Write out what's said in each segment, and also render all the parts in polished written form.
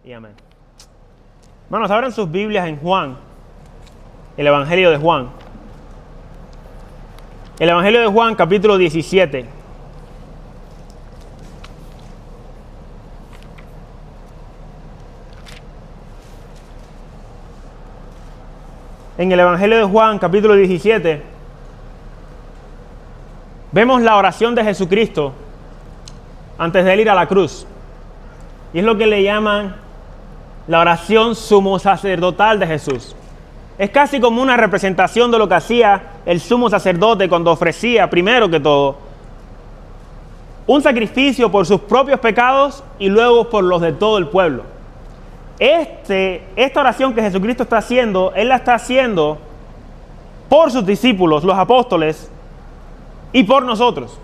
y amén. Hermanos, abran sus Biblias en Juan, el Evangelio de Juan. El Evangelio de Juan, capítulo 17. En el Evangelio de Juan, capítulo 17, vemos la oración de Jesucristo antes de él ir a la cruz. Y es lo que le llaman la oración sumo sacerdotal de Jesús. Es casi como una representación de lo que hacía el sumo sacerdote cuando ofrecía, primero que todo, un sacrificio por sus propios pecados y luego por los de todo el pueblo. Esta oración que Jesucristo está haciendo, Él la está haciendo por sus discípulos, los apóstoles, y por nosotros.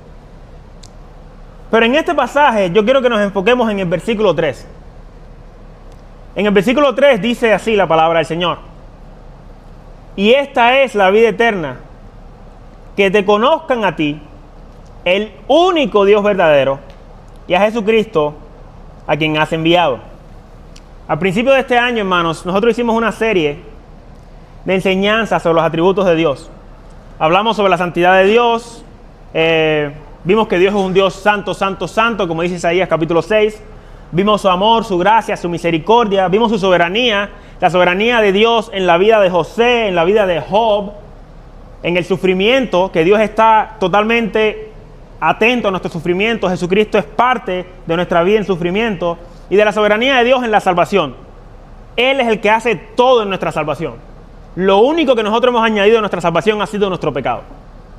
Pero en este pasaje yo quiero que nos enfoquemos en el versículo 3. En el versículo 3 dice así la palabra del Señor: y esta es la vida eterna, que te conozcan a ti, el único Dios verdadero, y a Jesucristo, a quien has enviado. Al principio de este año, hermanos, nosotros hicimos una serie de enseñanzas sobre los atributos de Dios. Hablamos sobre la santidad de Dios, vimos que Dios es un Dios santo, santo, santo, como dice Isaías capítulo 6. Vimos su amor, su gracia, su misericordia, vimos su soberanía, la soberanía de Dios en la vida de José, en la vida de Job, en el sufrimiento, que Dios está totalmente atento a nuestro sufrimiento. Jesucristo es parte de nuestra vida en sufrimiento. Y de la soberanía de Dios en la salvación. Él es el que hace todo en nuestra salvación. Lo único que nosotros hemos añadido a nuestra salvación ha sido nuestro pecado.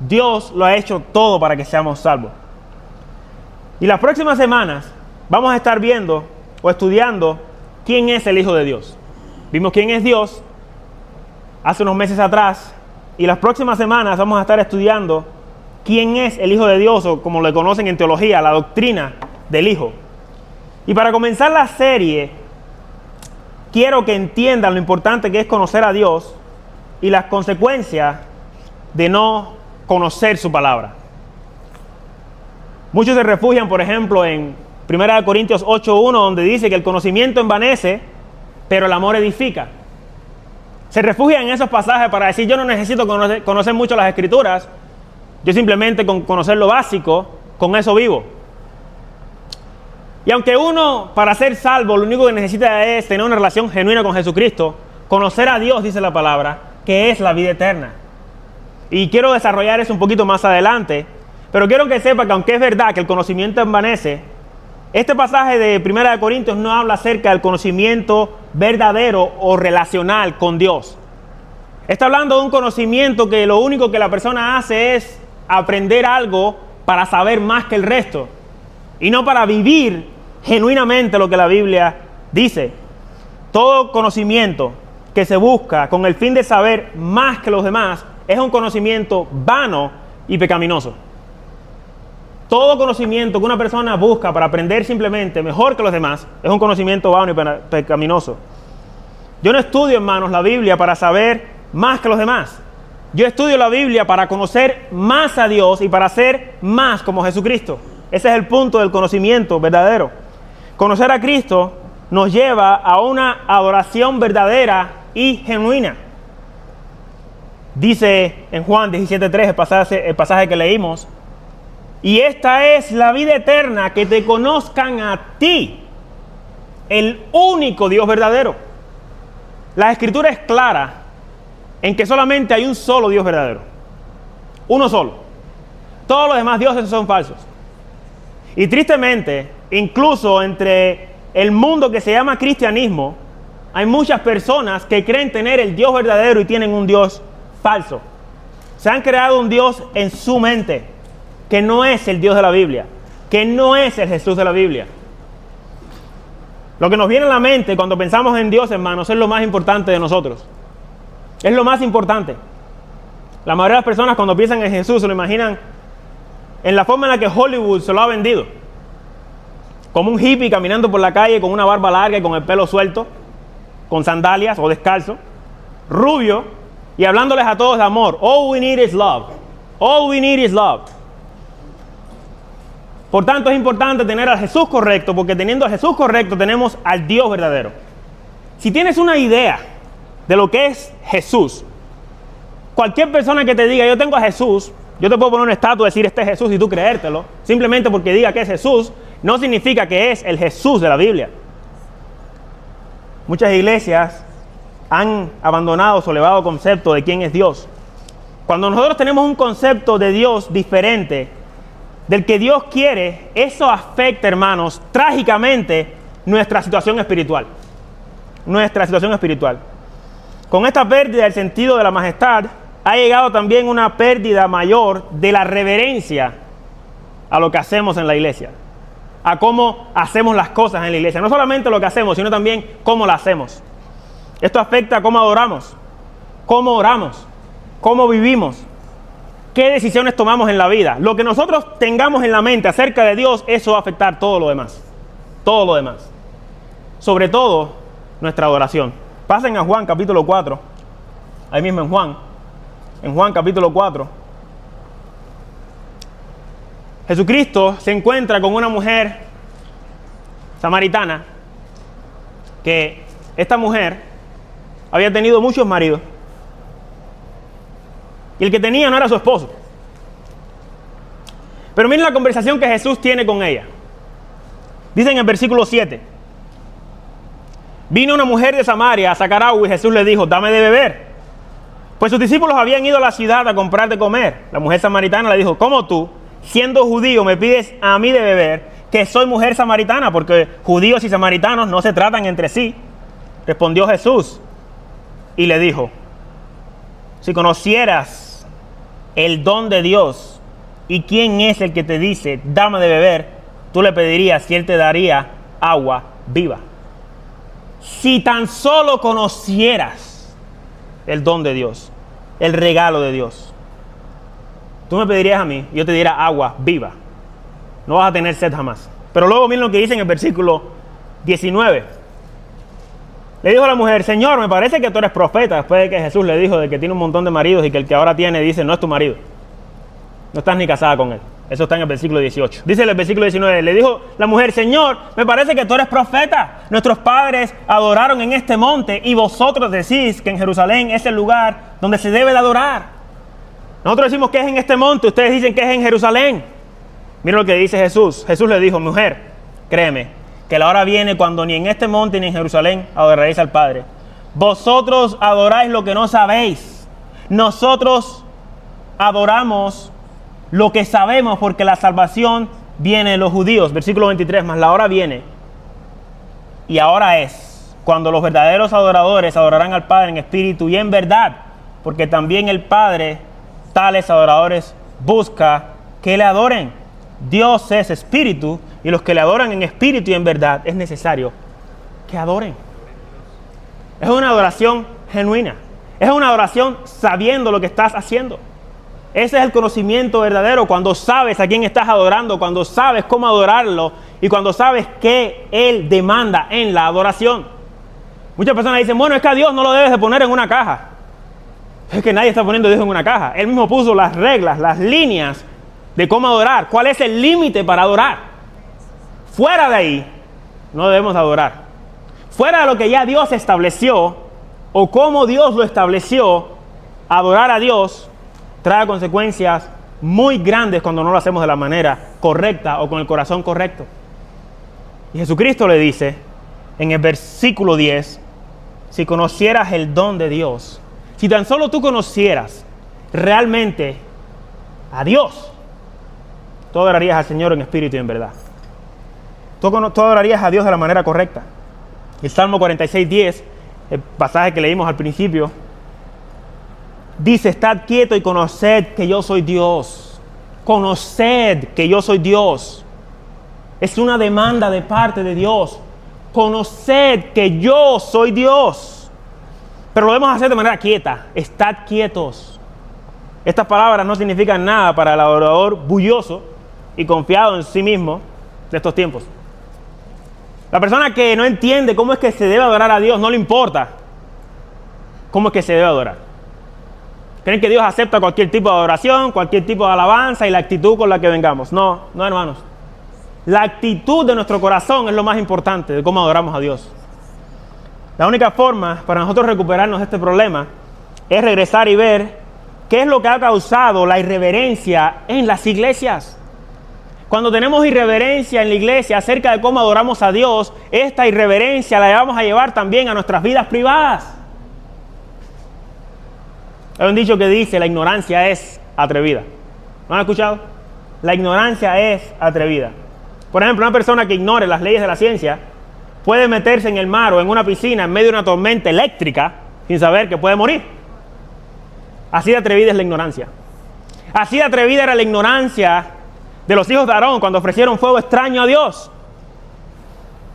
Dios lo ha hecho todo para que seamos salvos. Y las próximas semanas vamos a estar viendo o estudiando quién es el Hijo de Dios. Vimos quién es Dios hace unos meses atrás. Y las próximas semanas vamos a estar estudiando quién es el Hijo de Dios, o como le conocen en teología, la doctrina del Hijo. Y para comenzar la serie, quiero que entiendan lo importante que es conocer a Dios y las consecuencias de no conocer su palabra. Muchos se refugian, por ejemplo, en 1 Corintios 8:1, donde dice que el conocimiento envanece, pero el amor edifica. Se refugian en esos pasajes para decir: yo no necesito conocer mucho las Escrituras, yo simplemente con conocer lo básico, con eso vivo. Y aunque uno, para ser salvo, lo único que necesita es tener una relación genuina con Jesucristo, conocer a Dios, dice la palabra, que es la vida eterna. Y quiero desarrollar eso un poquito más adelante, pero quiero que sepa que aunque es verdad que el conocimiento envanece, este pasaje de 1 Corintios no habla acerca del conocimiento verdadero o relacional con Dios. Está hablando de un conocimiento que lo único que la persona hace es aprender algo para saber más que el resto, y no para vivir genuinamente lo que la Biblia dice. Todo conocimiento que se busca con el fin de saber más que los demás es un conocimiento vano y pecaminoso. Todo conocimiento que una persona busca para aprender simplemente mejor que los demás es un conocimiento vano y pecaminoso. Yo no estudio, hermanos, la Biblia para saber más que los demás. Yo estudio la Biblia para conocer más a Dios y para ser más como Jesucristo. Ese es el punto del conocimiento verdadero. Conocer a Cristo nos lleva a una adoración verdadera y genuina. Dice en Juan 17:3, el pasaje que leímos: y esta es la vida eterna, que te conozcan a ti, el único Dios verdadero. La Escritura es clara en que solamente hay un solo Dios verdadero. Uno solo. Todos los demás dioses son falsos. Y tristemente, incluso entre el mundo que se llama cristianismo, hay muchas personas que creen tener el Dios verdadero y tienen un Dios falso. Se han creado un Dios en su mente, que no es el Dios de la Biblia, que no es el Jesús de la Biblia. Lo que nos viene a la mente cuando pensamos en Dios, hermanos, es lo más importante de nosotros. Es lo más importante. La mayoría de las personas, cuando piensan en Jesús, se lo imaginan en la forma en la que Hollywood se lo ha vendido. Como un hippie caminando por la calle con una barba larga y con el pelo suelto, con sandalias o descalzo, rubio, y hablándoles a todos de amor. All we need is love. All we need is love. Por tanto, es importante tener al Jesús correcto, porque teniendo al Jesús correcto tenemos al Dios verdadero. Si tienes una idea de lo que es Jesús, cualquier persona que te diga, yo tengo a Jesús, yo te puedo poner una estatua y decir, este es Jesús, y tú creértelo, simplemente porque diga que es Jesús, no significa que es el Jesús de la Biblia. Muchas iglesias han abandonado su elevado concepto de quién es Dios. Cuando nosotros tenemos un concepto de Dios diferente del que Dios quiere, eso afecta, hermanos, trágicamente nuestra situación espiritual. Nuestra situación espiritual. Con esta pérdida del sentido de la majestad, ha llegado también una pérdida mayor de la reverencia a lo que hacemos en la iglesia, a cómo hacemos las cosas en la iglesia. No solamente lo que hacemos, sino también cómo lo hacemos. Esto afecta a cómo adoramos, cómo oramos, cómo vivimos, qué decisiones tomamos en la vida. Lo que nosotros tengamos en la mente acerca de Dios, eso va a afectar todo lo demás. Todo lo demás. Sobre todo, nuestra adoración. Pasen a Juan capítulo 4. Ahí mismo en Juan capítulo 4. Jesucristo se encuentra con una mujer samaritana, que esta mujer había tenido muchos maridos. Y el que tenía no era su esposo. Pero miren la conversación que Jesús tiene con ella. Dice en el versículo 7. Vino una mujer de Samaria a sacar agua y Jesús le dijo, dame de beber. Pues sus discípulos habían ido a la ciudad a comprar de comer. La mujer samaritana le dijo, ¿cómo tú, siendo judío, me pides a mí de beber, que soy mujer samaritana? Porque judíos y samaritanos no se tratan entre sí. Respondió Jesús y le dijo, si conocieras el don de Dios y quién es el que te dice, dame de beber, tú le pedirías y él te daría agua viva. Si tan solo conocieras el don de Dios, el regalo de Dios, tú me pedirías a mí y yo te diera agua viva. No vas a tener sed jamás. Pero luego miren lo que dice en el versículo 19. Le dijo a la mujer, Señor, me parece que tú eres profeta, después de que Jesús le dijo de que tiene un montón de maridos y que el que ahora tiene, dice, no es tu marido. No estás ni casada con él. Eso está en el versículo 18. Dice en el versículo 19, le dijo la mujer, Señor, me parece que tú eres profeta. Nuestros padres adoraron en este monte y vosotros decís que en Jerusalén es el lugar donde se debe de adorar. Nosotros decimos que es en este monte, ustedes dicen que es en Jerusalén. Miren lo que dice Jesús. Jesús le dijo, mujer, créeme, que la hora viene cuando ni en este monte ni en Jerusalén adoraréis al Padre. Vosotros adoráis lo que no sabéis. Nosotros adoramos lo que sabemos, porque la salvación viene de los judíos. Versículo 23, mas la hora viene, y ahora es, cuando los verdaderos adoradores adorarán al Padre en espíritu y en verdad, porque también el Padre, tales adoradores, busca que le adoren. Dios es espíritu, y los que le adoran en espíritu y en verdad es necesario que adoren. Es una adoración genuina. Es una adoración sabiendo lo que estás haciendo. Ese es el conocimiento verdadero, cuando sabes a quién estás adorando, cuando sabes cómo adorarlo y cuando sabes qué Él demanda en la adoración. Muchas personas dicen, bueno, es que a Dios no lo debes de poner en una caja. Es que nadie está poniendo a Dios en una caja. Él mismo puso las reglas, las líneas de cómo adorar. ¿Cuál es el límite para adorar? Fuera de ahí, no debemos adorar. Fuera de lo que ya Dios estableció, o como Dios lo estableció, adorar a Dios trae consecuencias muy grandes cuando no lo hacemos de la manera correcta o con el corazón correcto. Y Jesucristo le dice en el versículo 10, si conocieras el don de Dios, si tan solo tú conocieras realmente a Dios, tú adorarías al Señor en espíritu y en verdad. Tú adorarías a Dios de la manera correcta. El Salmo 46:10, el pasaje que leímos al principio, dice, estad quieto y conoced que yo soy Dios. Conoced que yo soy Dios. Es una demanda de parte de Dios. Conoced que yo soy Dios. Pero lo debemos hacer de manera quieta. Estad quietos. Estas palabras no significan nada para el adorador bulloso y confiado en sí mismo de estos tiempos. La persona que no entiende cómo es que se debe adorar a Dios, no le importa cómo es que se debe adorar. Creen que Dios acepta cualquier tipo de adoración, cualquier tipo de alabanza y la actitud con la que vengamos. No, hermanos. La actitud de nuestro corazón es lo más importante de cómo adoramos a Dios. La única forma para nosotros recuperarnos de este problema es regresar y ver qué es lo que ha causado la irreverencia en las iglesias. Cuando tenemos irreverencia en la iglesia acerca de cómo adoramos a Dios, esta irreverencia la vamos a llevar también a nuestras vidas privadas. Hay un dicho que dice, la ignorancia es atrevida. ¿No han escuchado? La ignorancia es atrevida. Por ejemplo, una persona que ignore las leyes de la ciencia puede meterse en el mar o en una piscina en medio de una tormenta eléctrica sin saber que puede morir. Así de atrevida es la ignorancia. Así de atrevida era la ignorancia de los hijos de Aarón cuando ofrecieron fuego extraño a Dios.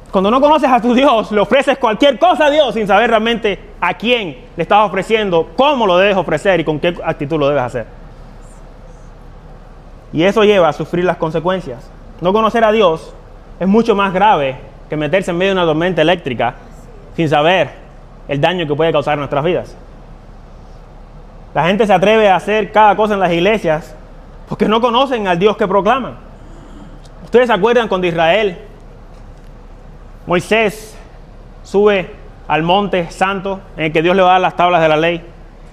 Cuando no conoces a tu Dios, le ofreces cualquier cosa a Dios sin saber realmente a quién le estás ofreciendo, cómo lo debes ofrecer y con qué actitud lo debes hacer. Y eso lleva a sufrir las consecuencias. No conocer a Dios es mucho más grave que meterse en medio de una tormenta eléctrica sin saber el daño que puede causar en nuestras vidas. La gente se atreve a hacer cada cosa en las iglesias porque no conocen al Dios que proclaman. ¿Ustedes se acuerdan cuando Israel, Moisés, sube al monte santo en el que Dios le va a dar las tablas de la ley?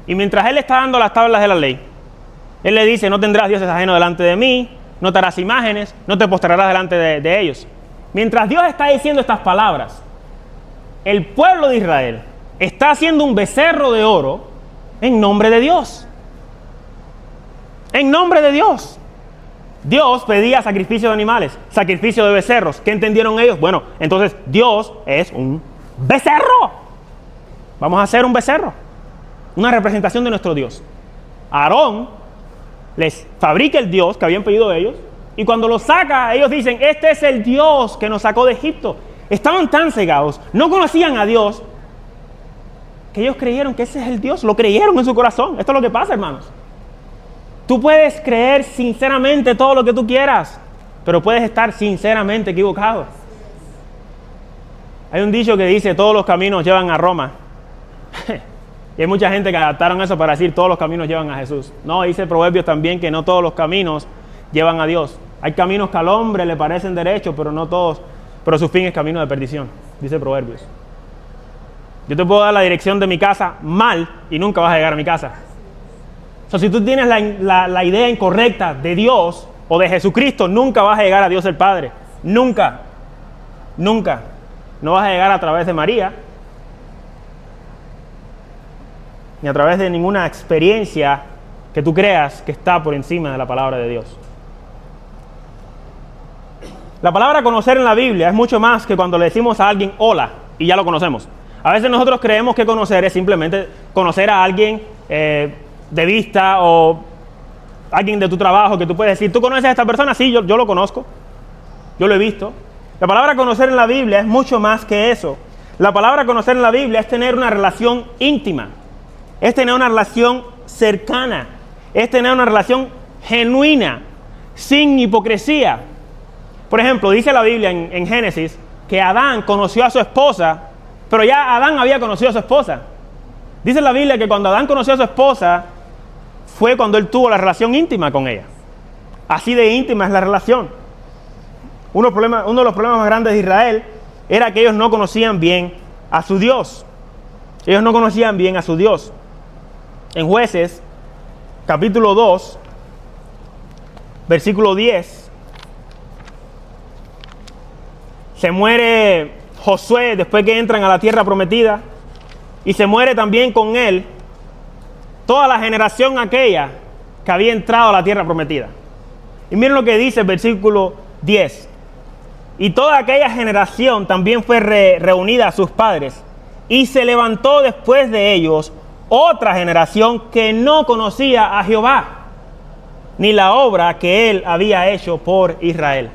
Y mientras él está dando las tablas de la ley, él le dice, no tendrás dioses ajenos delante de mí, no te harás imágenes, no te postrarás delante de ellos. Mientras Dios está diciendo estas palabras, el pueblo de Israel está haciendo un becerro de oro en nombre de Dios. En nombre de Dios. Dios pedía sacrificio de animales, sacrificio de becerros. ¿Qué entendieron ellos? Bueno, entonces Dios es un becerro. Vamos a hacer un becerro. Una representación de nuestro Dios. Aarón les fabrica el Dios que habían pedido ellos. Y cuando lo saca, ellos dicen, este es el Dios que nos sacó de Egipto. Estaban tan cegados, no conocían a Dios, que ellos creyeron que ese es el Dios. Lo creyeron en su corazón. Esto es lo que pasa, hermanos. Tú puedes creer sinceramente todo lo que tú quieras, pero puedes estar sinceramente equivocado. Hay un dicho que dice, todos los caminos llevan a Roma. Y hay mucha gente que adaptaron eso para decir, todos los caminos llevan a Jesús. No, dice Proverbios también que no todos los caminos llevan a Dios. Hay caminos que al hombre le parecen derechos, pero no todos, pero su fin es camino de perdición, dice Proverbios. Yo te puedo dar la dirección de mi casa mal y nunca vas a llegar a mi casa. So, si tú tienes la idea incorrecta de Dios o de Jesucristo, nunca vas a llegar a Dios el Padre. Nunca. Nunca. No vas a llegar a través de María, ni a través de ninguna experiencia que tú creas que está por encima de la palabra de Dios. La palabra conocer en la Biblia es mucho más que cuando le decimos a alguien hola y ya lo conocemos. A veces nosotros creemos que conocer es simplemente conocer a alguien de vista o alguien de tu trabajo que tú puedes decir, ¿tú conoces a esta persona? Sí, yo lo conozco, yo lo he visto. La palabra conocer en la Biblia es mucho más que eso. La palabra conocer en la Biblia es tener una relación íntima, es tener una relación cercana, es tener una relación genuina, sin hipocresía. Por ejemplo, dice la Biblia en Génesis que Adán conoció a su esposa, pero ya Adán había conocido a su esposa. Dice la Biblia que cuando Adán conoció a su esposa, fue cuando él tuvo la relación íntima con ella. Así de íntima es la relación. Uno de los problemas más grandes de Israel era que ellos no conocían bien a su Dios. Ellos no conocían bien a su Dios. En Jueces, capítulo 2, versículo 10, se muere Josué después que entran a la tierra prometida, y se muere también con él toda la generación aquella que había entrado a la tierra prometida. Y miren lo que dice el versículo 10. Y toda aquella generación también fue reunida a sus padres, y se levantó después de ellos otra generación que no conocía a Jehová, ni la obra que él había hecho por Israel.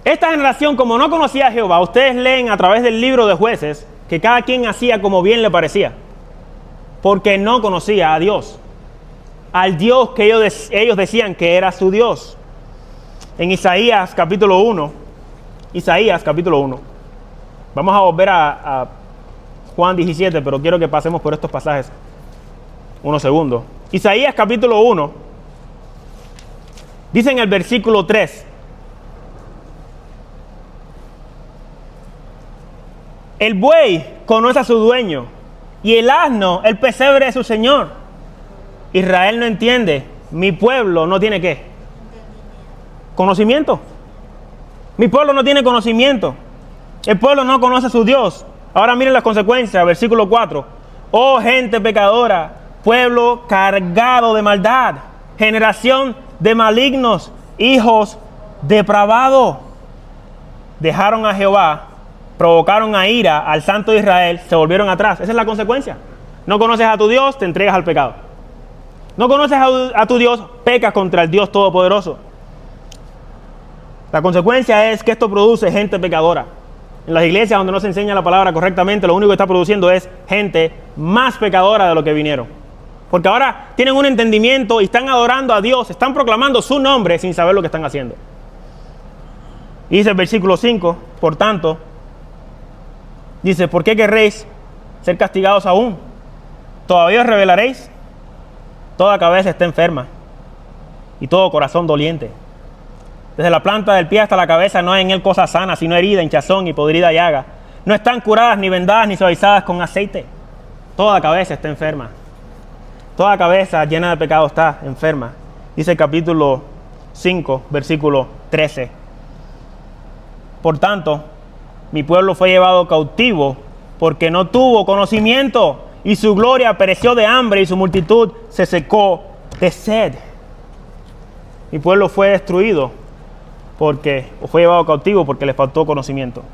Esta generación, como no conocía a Jehová, ustedes leen a través del libro de Jueces que cada quien hacía como bien le parecía, porque no conocía a Dios, al Dios que ellos decían que era su Dios. En Isaías capítulo 1, vamos a volver a Juan 17, pero quiero que pasemos por estos pasajes unos segundos. Isaías capítulo 1, dice en el versículo 3, El buey conoce a su dueño y el asno el pesebre de su señor. Israel no entiende. Mi pueblo no tiene ¿qué? Conocimiento. Mi pueblo no tiene conocimiento. El pueblo no conoce a su Dios. Ahora miren las consecuencias, versículo 4. Oh gente pecadora, pueblo cargado de maldad, generación de malignos, hijos depravados. Dejaron a Jehová, provocaron a ira al santo de Israel, se volvieron atrás. Esa es la consecuencia. No conoces a tu Dios, te entregas al pecado. No conoces a tu Dios, pecas contra el Dios Todopoderoso. La consecuencia es que esto produce gente pecadora. En las iglesias donde no se enseña la palabra correctamente, lo único que está produciendo es gente más pecadora de lo que vinieron. Porque ahora tienen un entendimiento y están adorando a Dios, están proclamando su nombre sin saber lo que están haciendo. Y dice el versículo 5, por tanto, dice, ¿por qué querréis ser castigados aún? ¿Todavía os rebelaréis? Toda cabeza está enferma y todo corazón doliente. Desde la planta del pie hasta la cabeza no hay en él cosa sana, sino herida, hinchazón y podrida llaga. No están curadas, ni vendadas, ni suavizadas con aceite. Toda cabeza está enferma. Toda cabeza llena de pecado está enferma. Dice el capítulo 5, versículo 13. Por tanto, mi pueblo fue llevado cautivo porque no tuvo conocimiento, y su gloria pereció de hambre y su multitud se secó de sed. Mi pueblo fue destruido o fue llevado cautivo porque le faltó conocimiento.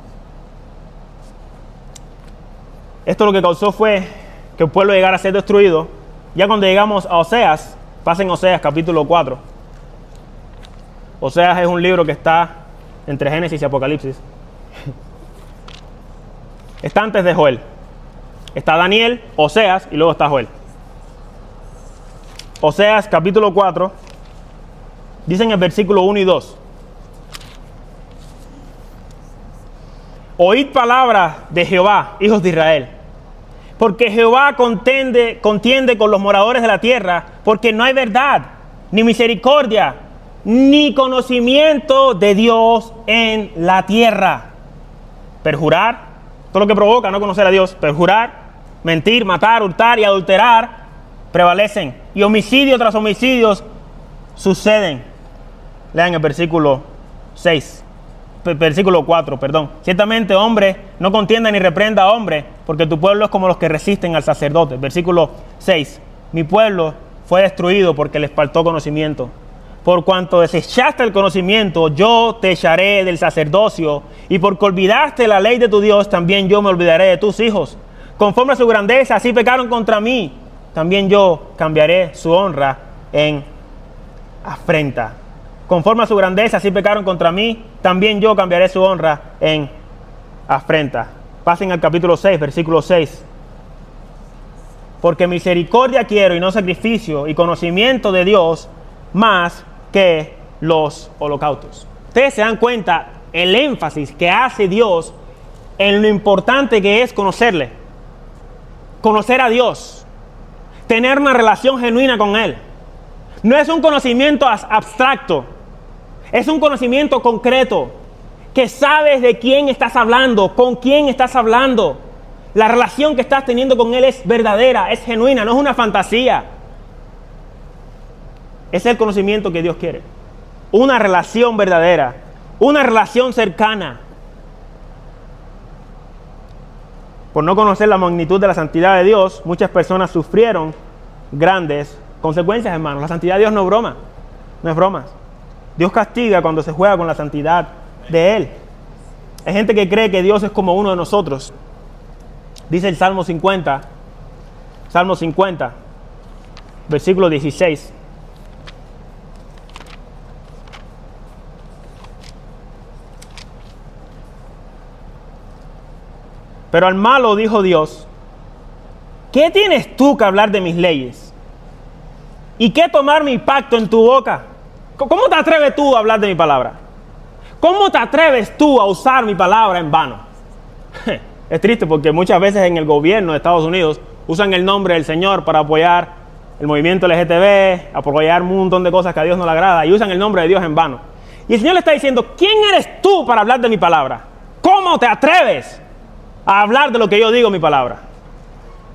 Esto lo que causó fue que el pueblo llegara a ser destruido. Ya cuando llegamos a Oseas, pasen Oseas capítulo 4. Oseas es un libro que está entre Génesis y Apocalipsis. Está antes de Joel. Está Daniel, Oseas y luego está Joel. Oseas capítulo 4, dicen el versículo 1 y 2. Oíd palabra de Jehová, hijos de Israel, porque Jehová contiende con los moradores de la tierra, porque no hay verdad, ni misericordia, ni conocimiento de Dios en la tierra. Perjurar, todo lo que provoca no conocer a Dios, perjurar, mentir, matar, hurtar y adulterar prevalecen, y homicidio tras homicidios suceden. Lean el versículo 4, perdón. Ciertamente, hombre, no contienda ni reprenda a hombre, porque tu pueblo es como los que resisten al sacerdote. Versículo 6. Mi pueblo fue destruido porque les faltó conocimiento. Por cuanto desechaste el conocimiento, yo te echaré del sacerdocio, y porque olvidaste la ley de tu Dios, también yo me olvidaré de tus hijos. Conforme a su grandeza, así pecaron contra mí, también yo cambiaré su honra en afrenta. Conforme a su grandeza, así pecaron contra mí, también yo cambiaré su honra en afrenta. Pasen al capítulo 6, versículo 6. Porque misericordia quiero y no sacrificio, y conocimiento de Dios más que los holocaustos. Ustedes se dan cuenta el énfasis que hace Dios en lo importante que es conocerle. Conocer a Dios. Tener una relación genuina con Él. No es un conocimiento abstracto. Es un conocimiento concreto, que sabes de quién estás hablando, con quién estás hablando. La relación que estás teniendo con Él es verdadera, es genuina, no es una fantasía. Es el conocimiento que Dios quiere. Una relación verdadera, una relación cercana. Por no conocer la magnitud de la santidad de Dios, muchas personas sufrieron grandes consecuencias, hermanos. La santidad de Dios no es broma, no es broma. Dios castiga cuando se juega con la santidad de Él. Hay gente que cree que Dios es como uno de nosotros. Dice el Salmo 50, versículo 16. Pero al malo dijo Dios: ¿qué tienes tú que hablar de mis leyes? ¿Y qué tomar mi pacto en tu boca? ¿Cómo te atreves tú a hablar de mi palabra? ¿Cómo te atreves tú a usar mi palabra en vano? Es triste porque muchas veces en el gobierno de Estados Unidos usan el nombre del Señor para apoyar el movimiento LGTB, apoyar un montón de cosas que a Dios no le agrada, y usan el nombre de Dios en vano. Y el Señor le está diciendo: ¿quién eres tú para hablar de mi palabra? ¿Cómo te atreves a hablar de lo que yo digo mi palabra.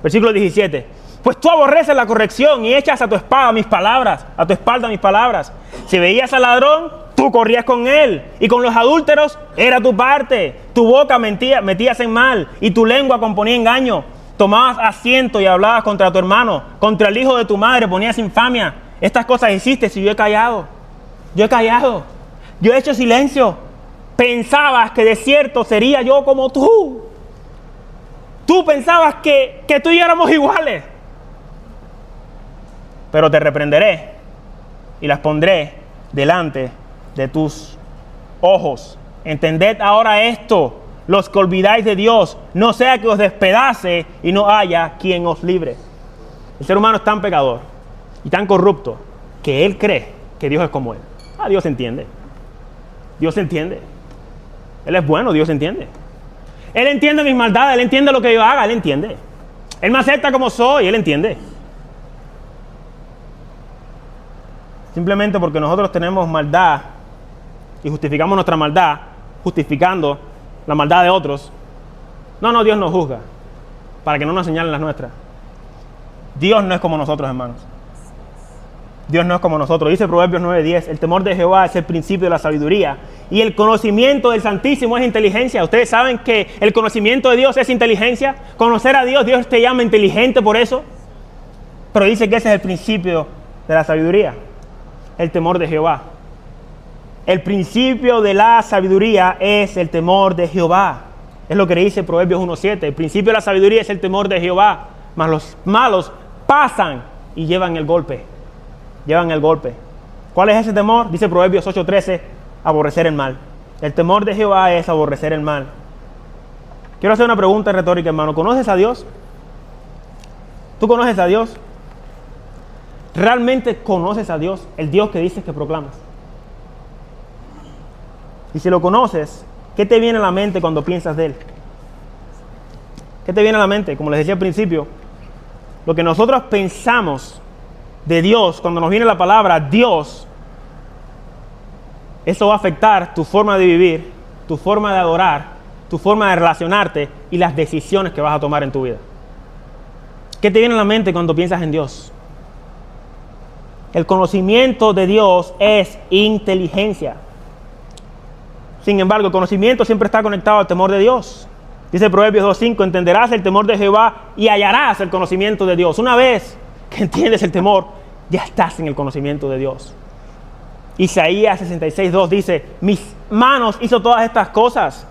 Versículo 17. Pues tú aborreces la corrección y echas a tu espalda mis palabras, a tu espalda mis palabras. Si veías al ladrón, tú corrías con él, y con los adúlteros era tu parte. Tu boca metías en mal, y tu lengua componía engaño. Tomabas asiento y hablabas contra tu hermano, contra el hijo de tu madre ponías infamia. Estas cosas hiciste y yo he callado. Yo he callado. Yo he hecho silencio. Pensabas que de cierto sería yo como tú. Tú pensabas que tú y yo éramos iguales. Pero te reprenderé y las pondré delante de tus ojos. Entended ahora esto, los que olvidáis de Dios, no sea que os despedace y no haya quien os libre. El ser humano es tan pecador y tan corrupto que él cree que Dios es como él. Dios entiende. Dios entiende. Él es bueno, Dios entiende. Él entiende mis maldades, Él entiende lo que yo haga, Él entiende. Él me acepta como soy, Él entiende. Simplemente porque nosotros tenemos maldad y justificamos nuestra maldad, justificando la maldad de otros. No, Dios nos juzga para que no nos señalen las nuestras. Dios no es como nosotros, hermanos. Dios no es como nosotros. Dice Proverbios 9:10, el temor de Jehová es el principio de la sabiduría y el conocimiento del Santísimo es inteligencia. Ustedes saben que el conocimiento de Dios es inteligencia. Conocer a Dios, Dios te llama inteligente por eso. Pero dice que ese es el principio de la sabiduría. El temor de Jehová. El principio de la sabiduría es el temor de Jehová. Es lo que dice Proverbios 1:7. El principio de la sabiduría es el temor de Jehová. Mas los malos pasan y llevan el golpe. Llevan el golpe. ¿Cuál es ese temor? Dice Proverbios 8:13, aborrecer el mal. El temor de Jehová es aborrecer el mal. Quiero hacer una pregunta retórica, hermano. ¿Conoces a Dios? ¿Tú conoces a Dios? ¿Realmente conoces a Dios? El Dios que dices que proclamas. Y si lo conoces, ¿qué te viene a la mente cuando piensas de Él? ¿Qué te viene a la mente? Como les decía al principio, lo que nosotros pensamos de Dios, cuando nos viene la palabra Dios, eso va a afectar tu forma de vivir, tu forma de adorar, tu forma de relacionarte y las decisiones que vas a tomar en tu vida. ¿Qué te viene a la mente cuando piensas en Dios? El conocimiento de Dios es inteligencia. Sin embargo, el conocimiento siempre está conectado al temor de Dios. Dice Proverbios 2:5, entenderás el temor de Jehová y hallarás el conocimiento de Dios. Una vez que entiendes el temor, ya estás en el conocimiento de Dios. Isaías 66:2 dice, mis manos hizo todas estas cosas,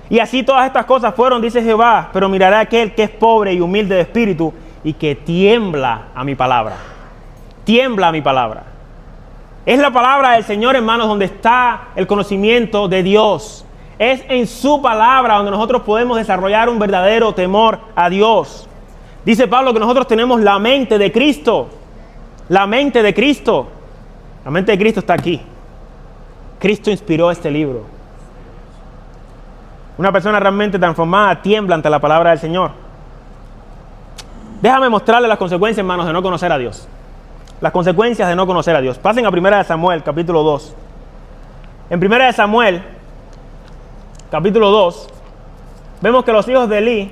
y así todas estas cosas fueron, dice Jehová, pero miraré a aquel que es pobre y humilde de espíritu y que tiembla a mi palabra. Tiembla a mi palabra. Es la palabra del Señor, hermanos, donde está el conocimiento de Dios. Es en su palabra donde nosotros podemos desarrollar un verdadero temor a Dios. Dice Pablo que nosotros tenemos la mente de Cristo. La mente de Cristo. La mente de Cristo está aquí. Cristo inspiró este libro. Una persona realmente transformada tiembla ante la palabra del Señor. Déjame mostrarle las consecuencias, hermanos, de no conocer a Dios. Las consecuencias de no conocer a Dios. Pasen a 1 Samuel, capítulo 2. En 1 Samuel, capítulo 2, vemos que los hijos de Elí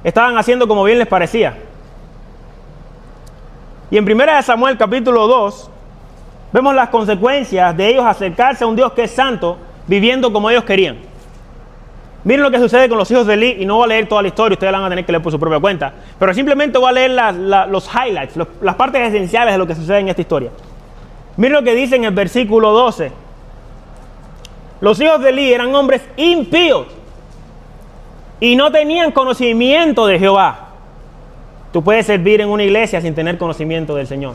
estaban haciendo como bien les parecía. Y en 1 Samuel, capítulo 2, vemos las consecuencias de ellos acercarse a un Dios que es santo, viviendo como ellos querían. Miren lo que sucede con los hijos de Elí, y no voy a leer toda la historia, ustedes la van a tener que leer por su propia cuenta, pero simplemente voy a leer los highlights, las partes esenciales de lo que sucede en esta historia. Miren lo que dice en el versículo 12. Los hijos de Elí eran hombres impíos y no tenían conocimiento de Jehová. Tú puedes servir en una iglesia sin tener conocimiento del Señor.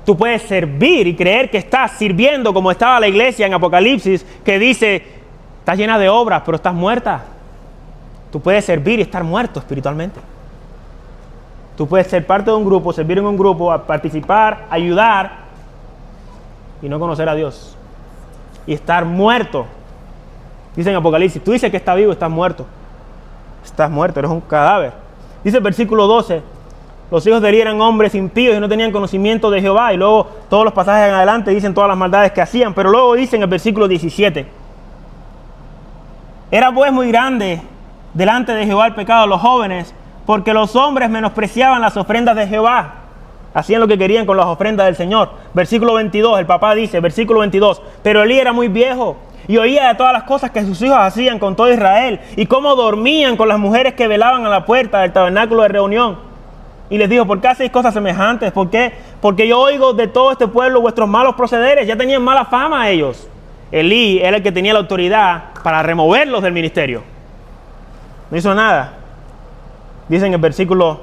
Tú puedes servir y creer que estás sirviendo como estaba la iglesia en Apocalipsis, que dice, estás llena de obras, pero estás muerta. Tú puedes servir y estar muerto espiritualmente. Tú puedes ser parte de un grupo, servir en un grupo, participar, ayudar y no conocer a Dios. Y estar muerto. Dice en Apocalipsis, tú dices que estás vivo, estás muerto. Estás muerto, eres un cadáver. Dice el versículo 12, los hijos de Elí eran hombres impíos y no tenían conocimiento de Jehová. Y luego todos los pasajes en adelante dicen todas las maldades que hacían. Pero luego dice en el versículo 17, Era pues muy grande delante de Jehová el pecado de los jóvenes, porque los hombres menospreciaban las ofrendas de Jehová. Hacían lo que querían con las ofrendas del Señor. Versículo 22, el papá dice, versículo 22, pero Elí era muy viejo y oía de todas las cosas que sus hijos hacían con todo Israel y cómo dormían con las mujeres que velaban a la puerta del tabernáculo de reunión. Y les dijo, ¿por qué hacéis cosas semejantes? ¿Por qué? Porque yo oigo de todo este pueblo vuestros malos procederes. Ya tenían mala fama ellos. Elí era el que tenía la autoridad para removerlos del ministerio. No hizo nada. Dice en el versículo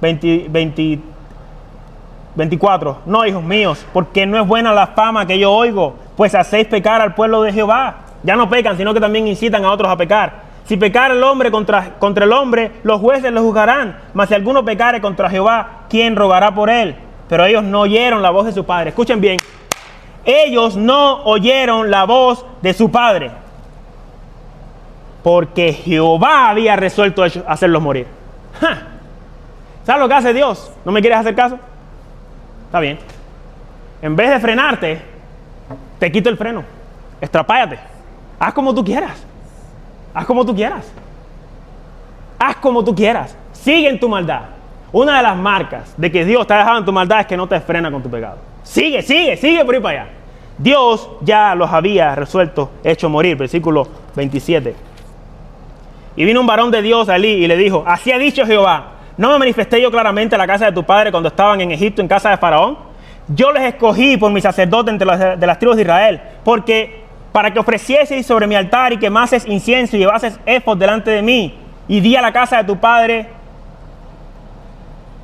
24, no, hijos míos, porque no es buena la fama que yo oigo, pues hacéis pecar al pueblo de Jehová. Ya no pecan, sino que también incitan a otros a pecar. Si pecar el hombre contra el hombre, los jueces lo juzgarán. Mas si alguno pecare contra Jehová, ¿quién rogará por él? Pero ellos no oyeron la voz de su padre. Escuchen bien. Ellos no oyeron la voz de su padre, porque Jehová había resuelto hacerlos morir. ¡Ja! ¿Sabes lo que hace Dios? ¿No me quieres hacer caso? Está bien. En vez de frenarte, te quito el freno. Estrapáyate. Haz como tú quieras. Haz como tú quieras. Haz como tú quieras. Sigue en tu maldad. Una de las marcas de que Dios te ha dejado en tu maldad es que no te frena con tu pecado. Sigue por ahí para allá. Dios ya los había resuelto, hecho morir. Versículo 27. Y vino un varón de Dios a Elí y le dijo, así ha dicho Jehová, ¿no me manifesté yo claramente a la casa de tu padre cuando estaban en Egipto en casa de Faraón? Yo les escogí por mi sacerdote entre las tribus de Israel, porque para que ofrecieseis sobre mi altar y quemases incienso y llevases efod delante de mí, y di a la casa de tu padre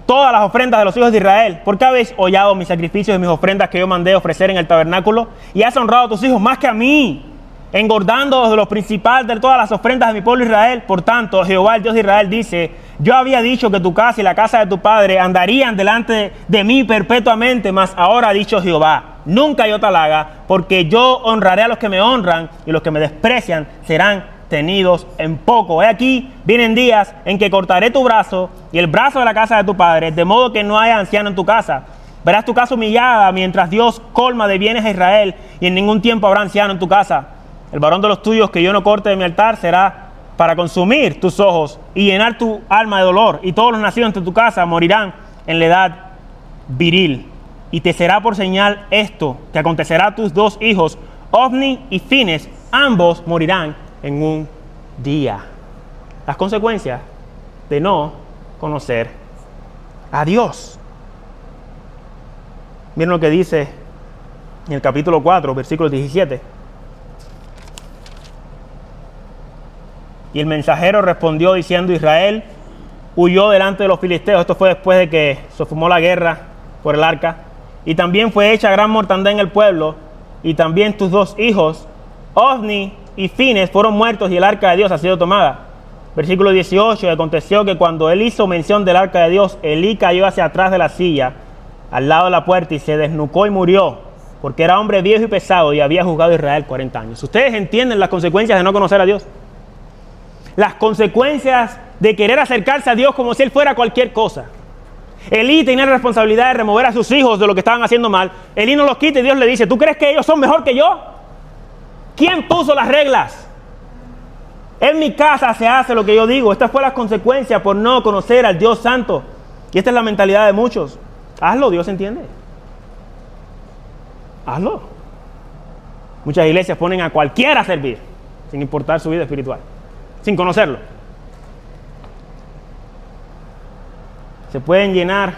todas las ofrendas de los hijos de Israel. ¿Por qué habéis hollado mis sacrificios y mis ofrendas que yo mandé ofrecer en el tabernáculo? Y has honrado a tus hijos más que a mí, engordando de lo principal de todas las ofrendas de mi pueblo Israel. Por tanto, Jehová, el Dios de Israel, dice, yo había dicho que tu casa y la casa de tu padre andarían delante de mí perpetuamente, mas ahora ha dicho Jehová, nunca yo tal haga, porque yo honraré a los que me honran y los que me desprecian serán tenidos en poco. He aquí, vienen días en que cortaré tu brazo y el brazo de la casa de tu padre, de modo que no haya anciano en tu casa. Verás tu casa humillada mientras Dios colma de bienes a Israel, y en ningún tiempo habrá anciano en tu casa. El varón de los tuyos que yo no corte de mi altar será para consumir tus ojos y llenar tu alma de dolor, y todos los nacidos de tu casa morirán en la edad viril. Y te será por señal esto, que acontecerá a tus dos hijos, Ofni y Fines, ambos morirán en un día. Las consecuencias de no conocer a Dios. Miren lo que dice en el capítulo 4, versículo 17. Y el mensajero respondió diciendo, Israel huyó delante de los filisteos. Esto fue después de que se formó la guerra por el arca. Y también fue hecha gran mortandad en el pueblo. Y también tus dos hijos, Ofni y Fines, fueron muertos y el arca de Dios ha sido tomada. Versículo 18. Y aconteció que cuando él hizo mención del arca de Dios, Elí cayó hacia atrás de la silla, al lado de la puerta, y se desnucó y murió, porque era hombre viejo y pesado y había juzgado a Israel 40 años. ¿Ustedes entienden las consecuencias de no conocer a Dios? Las consecuencias de querer acercarse a Dios como si Él fuera cualquier cosa. Elí tenía la responsabilidad de remover a sus hijos de lo que estaban haciendo mal. Elí no los quita y Dios le dice, ¿tú crees que ellos son mejor que yo? ¿Quién puso las reglas? En mi casa se hace lo que yo digo. Estas fueron las consecuencias por no conocer al Dios Santo. Y esta es la mentalidad de muchos. Hazlo, Dios entiende. Hazlo. Muchas iglesias ponen a cualquiera a servir, sin importar su vida espiritual, sin conocerlo. Se pueden llenar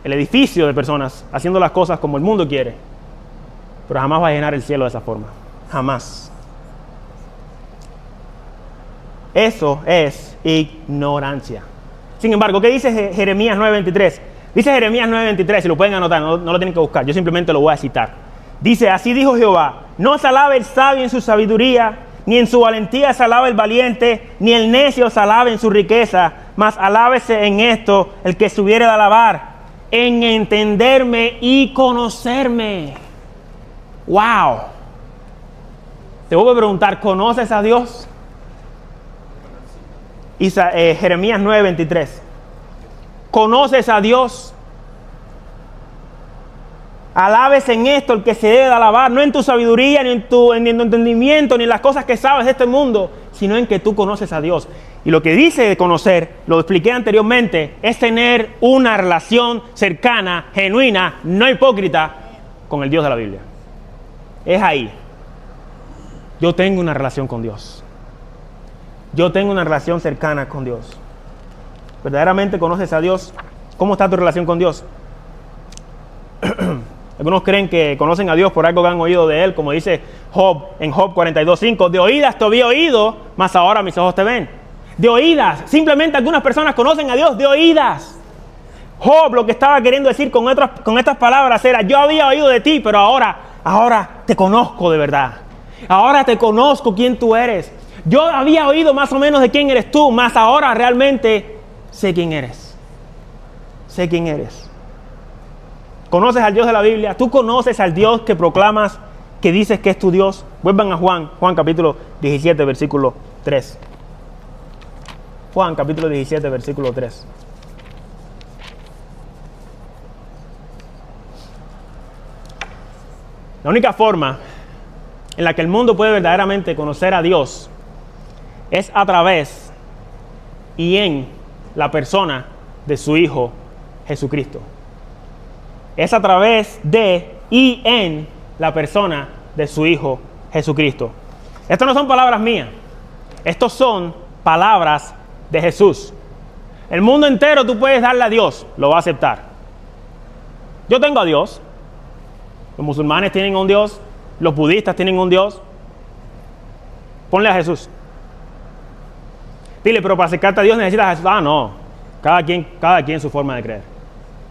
el edificio de personas haciendo las cosas como el mundo quiere, pero jamás va a llenar el cielo de esa forma. Jamás. Eso es ignorancia. Sin embargo, ¿qué dice Jeremías 9:23? Dice Jeremías 9:23, si lo pueden anotar, no lo tienen que buscar, yo simplemente lo voy a citar. Dice, así dijo Jehová, no se alabe el sabio en su sabiduría, ni en su valentía se alabe el valiente, ni el necio se alabe en su riqueza, mas alábese en esto el que se hubiere de alabar, en entenderme y conocerme. ¡Wow! Te voy a preguntar, ¿conoces a Dios? Jeremías 9:23. ¿Conoces a Dios? Alabes en esto el que se debe de alabar, no en tu sabiduría, ni en tu entendimiento, ni en las cosas que sabes de este mundo, sino en que tú conoces a Dios. Y lo que dice de conocer, lo expliqué anteriormente, es tener una relación cercana, genuina, no hipócrita, con el Dios de la Biblia. Es ahí. Yo tengo una relación con Dios. Yo tengo una relación cercana con Dios. ¿Verdaderamente conoces a Dios? ¿Cómo está tu relación con Dios? Algunos creen que conocen a Dios por algo que han oído de Él, como dice Job en Job 42:5. De oídas te había oído, mas ahora mis ojos te ven. De oídas. Simplemente algunas personas conocen a Dios de oídas. Job lo que estaba queriendo decir con estas palabras era: yo había oído de ti, pero ahora te conozco de verdad. Ahora te conozco quién tú eres. Yo había oído más o menos de quién eres tú, mas ahora realmente sé quién eres. Sé quién eres. ¿Conoces al Dios de la Biblia? ¿Tú conoces al Dios que proclamas, que dices que es tu Dios? Vuelvan a Juan capítulo 17, versículo 3. Juan capítulo 17, versículo 3. La única forma en la que el mundo puede verdaderamente conocer a Dios es a través y en la persona de su Hijo Jesucristo. Es a través de y en la persona de su Hijo Jesucristo. Estas no son palabras mías. Estos son palabras de Jesús. El mundo entero tú puedes darle a Dios, lo va a aceptar. Yo tengo a Dios. Los musulmanes tienen un Dios. Los budistas tienen un Dios. Ponle a Jesús. Dile, pero para acercarte a Dios necesitas a Jesús. Ah, no. Cada quien su forma de creer.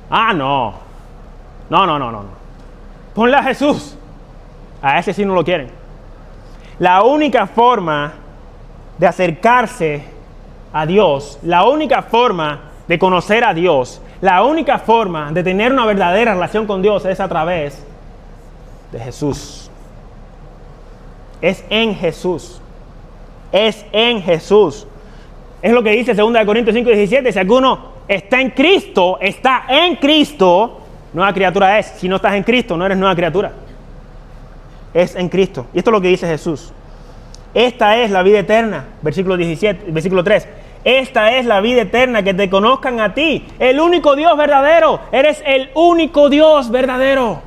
Ah, no. No. Ponle a Jesús. A ese sí no lo quieren. La única forma de acercarse a Dios, la única forma de conocer a Dios, la única forma de tener una verdadera relación con Dios es a través de Jesús. Es en Jesús. Es en Jesús. Es lo que dice 2 Corintios 5:17. Si alguno está en Cristo, nueva criatura es. Si no estás en Cristo, no eres nueva criatura. Es en Cristo. Y esto es lo que dice Jesús. Esta es la vida eterna. Versículo 3. Esta es la vida eterna, que te conozcan a ti, el único Dios verdadero. Eres el único Dios verdadero.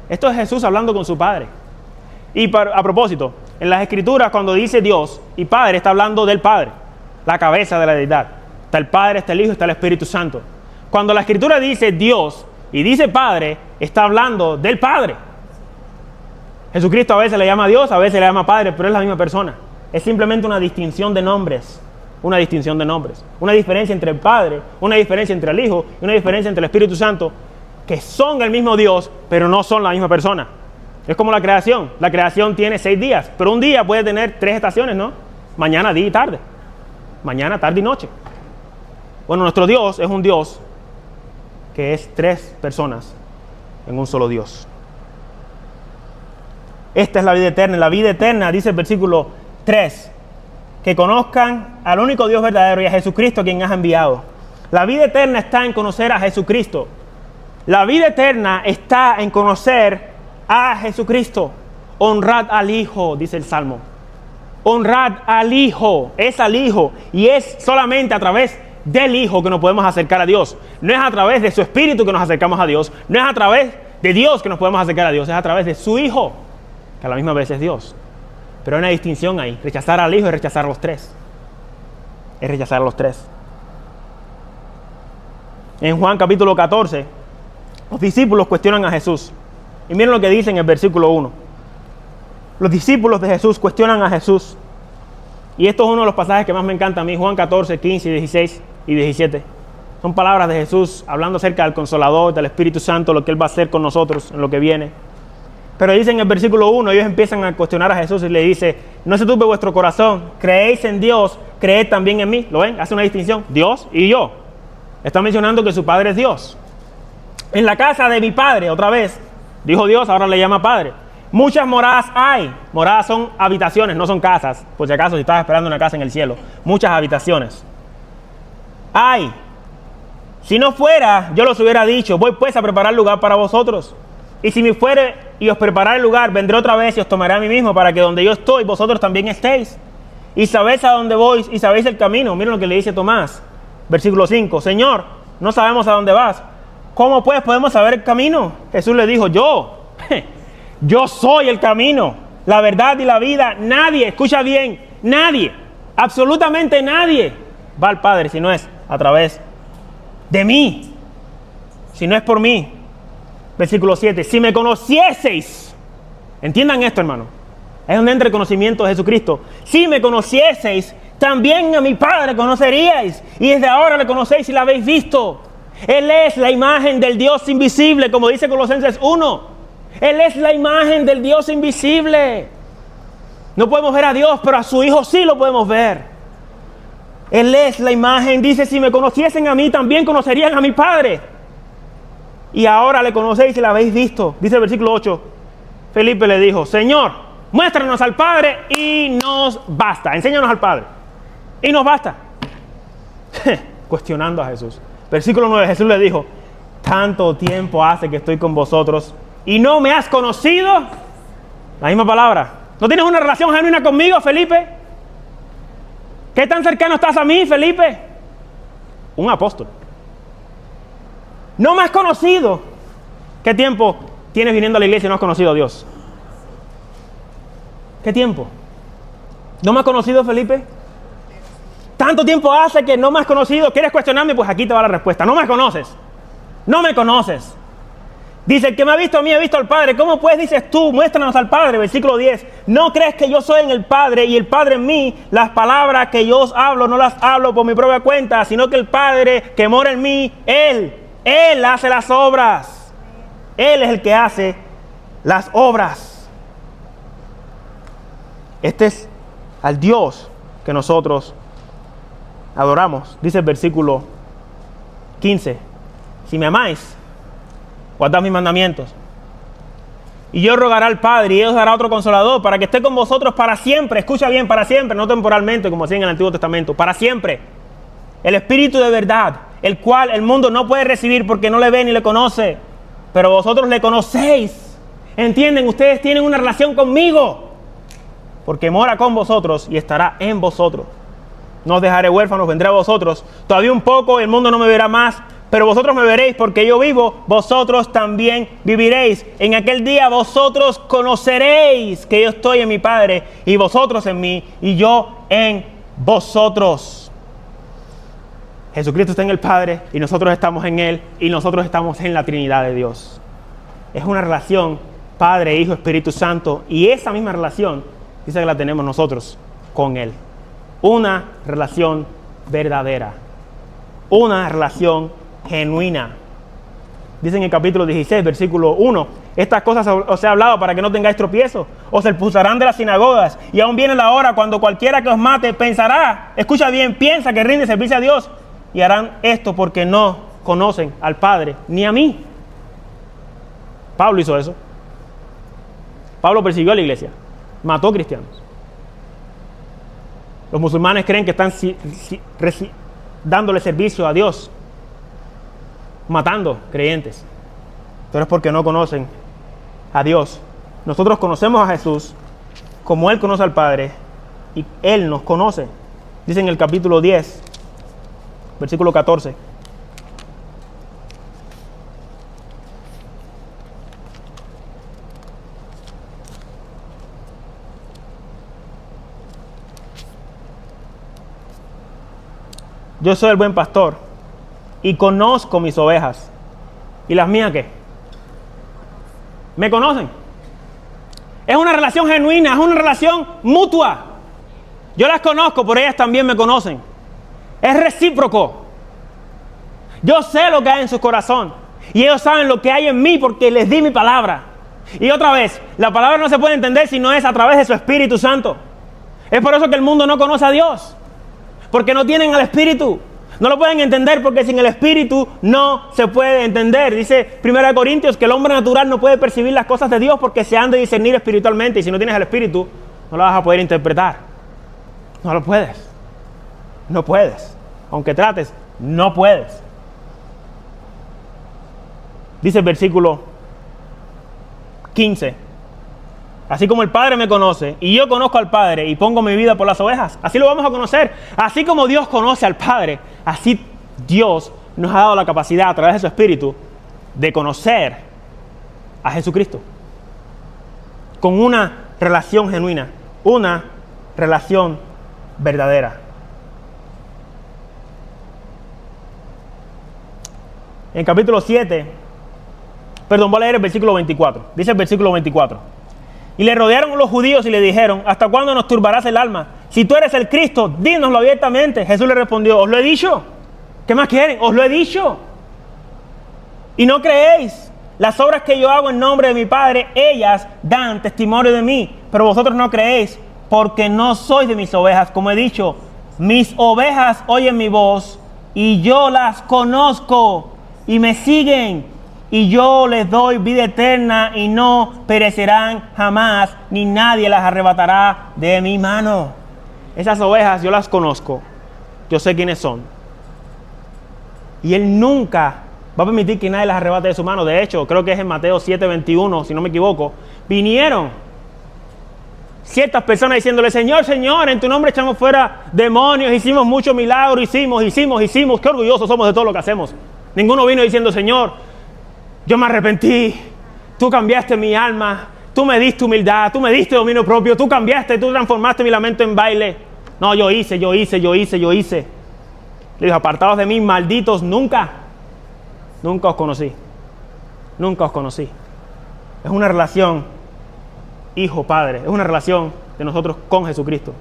Esto es Jesús hablando con su Padre. Y a propósito, en las Escrituras cuando dice Dios y Padre, está hablando del Padre, la cabeza de la deidad. Está el Padre, está el Hijo, está el Espíritu Santo. Cuando la Escritura dice Dios y dice Padre, está hablando del Padre. Jesucristo a veces le llama Dios, a veces le llama Padre, pero es la misma persona. Es simplemente una distinción de nombres. Una distinción de nombres. Una diferencia entre el Padre, una diferencia entre el Hijo y una diferencia entre el Espíritu Santo, que son el mismo Dios, pero no son la misma persona. Es como la creación. La creación tiene 6 días, pero un día puede tener 3 estaciones, ¿no? Mañana, día y tarde. Mañana, tarde y noche. Bueno, nuestro Dios es un Dios que es 3 personas en un solo Dios. Esta es la vida eterna. La vida eterna, dice el versículo 3, que conozcan al único Dios verdadero y a Jesucristo, quien has enviado. La vida eterna está en conocer a Jesucristo. La vida eterna está en conocer a Jesucristo. Honrad al Hijo, dice el Salmo. Honrad al Hijo. Es al Hijo. Y es solamente a través del Hijo que nos podemos acercar a Dios. No es a través de su Espíritu que nos acercamos a Dios. No es a través de Dios que nos podemos acercar a Dios. Es a través de su Hijo, que a la misma vez es Dios. Pero hay una distinción ahí. Rechazar al Hijo es rechazar a los 3. Es rechazar a los 3. En Juan capítulo 14, los discípulos cuestionan a Jesús. Y miren lo que dice en el versículo 1. Los discípulos de Jesús cuestionan a Jesús. Y esto es uno de los pasajes que más me encanta a mí. Juan 14, 15, 16 y 17. Son palabras de Jesús hablando acerca del Consolador, del Espíritu Santo, lo que Él va a hacer con nosotros en lo que viene. Pero dice en el versículo 1, ellos empiezan a cuestionar a Jesús y le dice: no se turbe vuestro corazón, creéis en Dios, creed también en mí. ¿Lo ven? Hace una distinción, Dios y yo. Está mencionando que su Padre es Dios. En la casa de mi Padre, otra vez, dijo Dios, ahora le llama Padre. Muchas moradas hay. Moradas son habitaciones, no son casas. Por si acaso, si estás esperando una casa en el cielo. Muchas habitaciones hay. Si no fuera, yo los hubiera dicho: voy pues a preparar lugar para vosotros. Y si me fuere y os prepararé el lugar, vendré otra vez y os tomaré a mí mismo, para que donde yo estoy, vosotros también estéis. Y sabéis a dónde voy y sabéis el camino. Miren lo que le dice Tomás. Versículo 5. Señor, no sabemos a dónde vas. ¿Cómo pues podemos saber el camino? Jesús le dijo, yo soy el camino, la verdad y la vida. Nadie, escucha bien, nadie, absolutamente nadie va al Padre si no es a través de mí, si no es por mí. Versículo 7. Si me conocieseis, entiendan esto, hermano, es donde entra el conocimiento de Jesucristo. Si me conocieseis, también a mi Padre conoceríais, y desde ahora le conocéis y la habéis visto. Él es la imagen del Dios invisible, como dice Colosenses 1. Él es la imagen del Dios invisible. No podemos ver a Dios, pero a su Hijo sí lo podemos ver. Él es la imagen. Dice, si me conociesen a mí, también conocerían a mi Padre. Y ahora le conocéis y la habéis visto. Dice el versículo 8. Felipe le dijo, Señor, muéstranos al Padre y nos basta. Enséñanos al Padre y nos basta. Cuestionando a Jesús. Versículo 9, Jesús le dijo, tanto tiempo hace que estoy con vosotros y no me has conocido. La misma palabra. ¿No tienes una relación genuina conmigo, Felipe? ¿Qué tan cercano estás a mí, Felipe? Un apóstol. No me has conocido. ¿Qué tiempo tienes viniendo a la iglesia y no has conocido a Dios? ¿Qué tiempo? ¿No me has conocido, Felipe? Tanto tiempo hace que no me has conocido. ¿Quieres cuestionarme? Pues aquí te va la respuesta. No me conoces. No me conoces. Dice, el que me ha visto a mí ha visto al Padre. ¿Cómo pues dices tú? Muéstranos al Padre. Versículo 10. ¿No crees que yo soy en el Padre y el Padre en mí? Las palabras que yo os hablo no las hablo por mi propia cuenta, sino que el Padre que mora en mí, Él hace las obras. Él es el que hace las obras. Este es al Dios que nosotros adoramos. Dice el versículo 15. Si me amáis, guardad mis mandamientos. Y yo rogaré al Padre y Él os dará otro consolador para que esté con vosotros para siempre. Escucha bien, para siempre, no temporalmente como hacía en el Antiguo Testamento. Para siempre. El Espíritu de verdad, el cual el mundo no puede recibir porque no le ve ni le conoce. Pero vosotros le conocéis. ¿Entienden? Ustedes tienen una relación conmigo. Porque mora con vosotros y estará en vosotros. No os dejaré huérfanos, vendré a vosotros. Todavía un poco, el mundo no me verá más, pero vosotros me veréis porque yo vivo, vosotros también viviréis. En aquel día vosotros conoceréis que yo estoy en mi Padre y vosotros en mí y yo en vosotros. Jesucristo está en el Padre y nosotros estamos en Él y nosotros estamos en la Trinidad de Dios. Es una relación Padre, Hijo, Espíritu Santo, y esa misma relación dice que la tenemos nosotros con Él. Una relación verdadera, una relación genuina. Dice en el capítulo 16, versículo 1, estas cosas os he hablado para que no tengáis tropiezo. Os expulsarán de las sinagogas y aún viene la hora cuando cualquiera que os mate pensará, escucha bien, piensa que rinde servicio a Dios, y harán esto porque no conocen al Padre ni a mí. Pablo hizo eso. Pablo persiguió a la iglesia, mató cristianos. Los musulmanes creen que están dándole servicio a Dios, matando creyentes, pero es porque no conocen a Dios. Nosotros conocemos a Jesús como Él conoce al Padre y Él nos conoce. Dice en el capítulo 10, versículo 14. Yo soy el buen pastor y conozco mis ovejas. ¿Y las mías qué? ¿Me conocen? Es una relación genuina, es una relación mutua. Yo las conozco, pero ellas también me conocen. Es recíproco. Yo sé lo que hay en su corazón y ellos saben lo que hay en mí porque les di mi palabra. Y otra vez, la palabra no se puede entender si no es a través de su Espíritu Santo. Es por eso que el mundo no conoce a Dios, porque no tienen al Espíritu. No lo pueden entender porque sin el Espíritu no se puede entender. Dice 1 Corintios que el hombre natural no puede percibir las cosas de Dios porque se han de discernir espiritualmente. Y si no tienes el Espíritu, no lo vas a poder interpretar. No lo puedes. No puedes. Aunque trates, no puedes. Dice el versículo 15. Así como el Padre me conoce y yo conozco al Padre y pongo mi vida por las ovejas, así lo vamos a conocer. Así como Dios conoce al Padre, así Dios nos ha dado la capacidad a través de su Espíritu de conocer a Jesucristo. Con una relación genuina, una relación verdadera. En capítulo 7, voy a leer el versículo 24. Dice el versículo 24. Y le rodearon los judíos y le dijeron: ¿hasta cuándo nos turbarás el alma? Si tú eres el Cristo, dínoslo abiertamente. Jesús le respondió: os lo he dicho. ¿Qué más quieren? Os lo he dicho. Y no creéis. Las obras que yo hago en nombre de mi Padre, ellas dan testimonio de mí. Pero vosotros no creéis, porque no sois de mis ovejas. Como he dicho, mis ovejas oyen mi voz, y yo las conozco, y me siguen, y yo les doy vida eterna, y no perecerán jamás, ni nadie las arrebatará de mi mano. Esas ovejas yo las conozco, yo sé quiénes son, y Él nunca va a permitir que nadie las arrebate de su mano. De hecho, creo que es en Mateo 7:21, si no me equivoco, vinieron ciertas personas diciéndole: Señor, Señor, en tu nombre echamos fuera demonios, hicimos muchos milagros, hicimos, qué orgullosos somos de todo lo que hacemos. Ninguno vino diciendo: Señor, yo me arrepentí, tú cambiaste mi alma, tú me diste humildad, tú me diste dominio propio, tú cambiaste, tú transformaste mi lamento en baile. No, yo hice. Le dijo: apartados de mí, malditos, nunca os conocí. Es una relación hijo-padre, es una relación de nosotros con Jesucristo.